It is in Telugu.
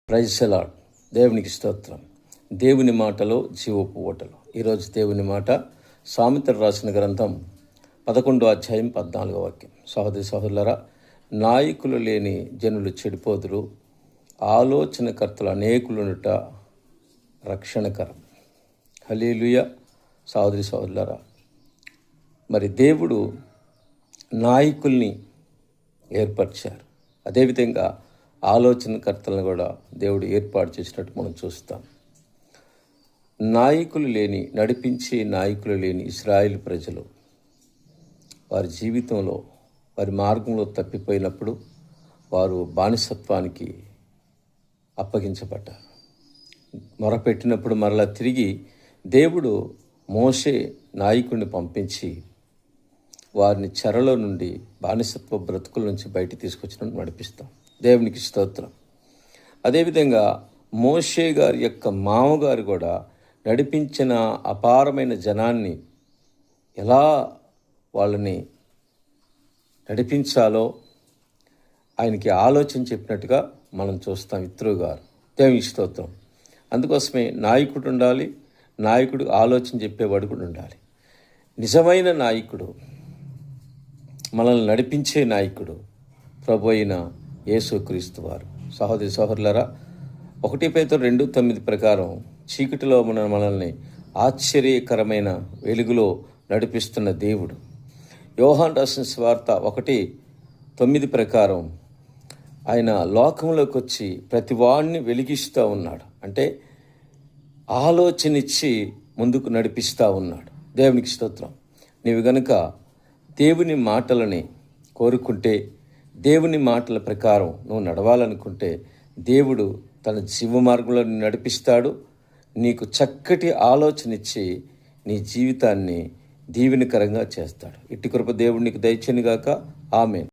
Praise the lord. దేవునికి స్తోత్రం. దేవుని మాటలో జీవపు ఓటలు. ఈరోజు దేవుని మాట సామెతలు రాసిన గ్రంథం 11వ అధ్యాయం 14వ వాక్యం. సహోదరి సహోదరులారా, నాయకులు లేని జనులు చెడిపోదురు, ఆలోచనకర్తలు అనేకులునుట రక్షణకరం. హల్లెలూయా. సహోదరి సహోదరులారా, మరి దేవుడు నాయకుల్ని ఏర్పరిచారు. అదేవిధంగా ఆలోచనకర్తలను కూడా దేవుడు ఏర్పాటు చేసినట్టు మనం చూస్తాం. నాయకులు లేని, నడిపించే నాయకులు లేని ఇశ్రాయేలు ప్రజలు వారి జీవితంలో, వారి మార్గంలో తప్పిపోయినప్పుడు వారు బానిసత్వానికి అప్పగించబడ్డారు. మొరపెట్టినప్పుడు మరలా తిరిగి దేవుడు మోషే నాయకుడిని పంపించి వారిని చెరలో నుండి, బానిసత్వ బ్రతుకుల నుంచి బయటికి తీసుకొచ్చినట్టు నడిపిస్తాం. దేవునికి స్తోత్రం. అదేవిధంగా మోషే గారి యొక్క మామగారు కూడా నడిపించిన అపారమైన జనాన్ని ఎలా వాళ్ళని నడిపించాలో ఆయనకి ఆలోచన చెప్పినట్టుగా మనం చూస్తాం. ఇత్రో గారు. దేవునికి స్తోత్రం. అందుకోసమే నాయకుడు ఉండాలి, నాయకుడు ఆలోచన చెప్పేవాడు కూడా ఉండాలి. నిజమైన నాయకుడు, మనల్ని నడిపించే నాయకుడు ప్రభు అయిన యేసుక్రీస్తు వారు. సహోదరి సహోదరులారా, 1 పేతురు 2:9 ప్రకారం చీకటిలో మనల్ని ఆశ్చర్యకరమైన వెలుగులో నడిపిస్తున్న దేవుడు. యోహాను రాసిన సువార్త 1:9 ప్రకారం ఆయన లోకంలోకి వచ్చి ప్రతి వాడిని వెలిగిస్తూ ఉన్నాడు. అంటే ఆలోచన ఇచ్చి ముందుకు నడిపిస్తూ ఉన్నాడు. దేవునికి స్తోత్రం. నీవు గనుక దేవుని మాటలని కోరుకుంటే, దేవుని మాటల ప్రకారం నువ్వు నడవాలనుకుంటే దేవుడు తన జీవ మార్గంలో నడిపిస్తాడు. నీకు చక్కటి ఆలోచన ఇచ్చి నీ జీవితాన్ని దీవెనకరంగా చేస్తాడు. ఇట్టి కృప దేవుడు నీకు దయచేయును గాక. ఆమేన్.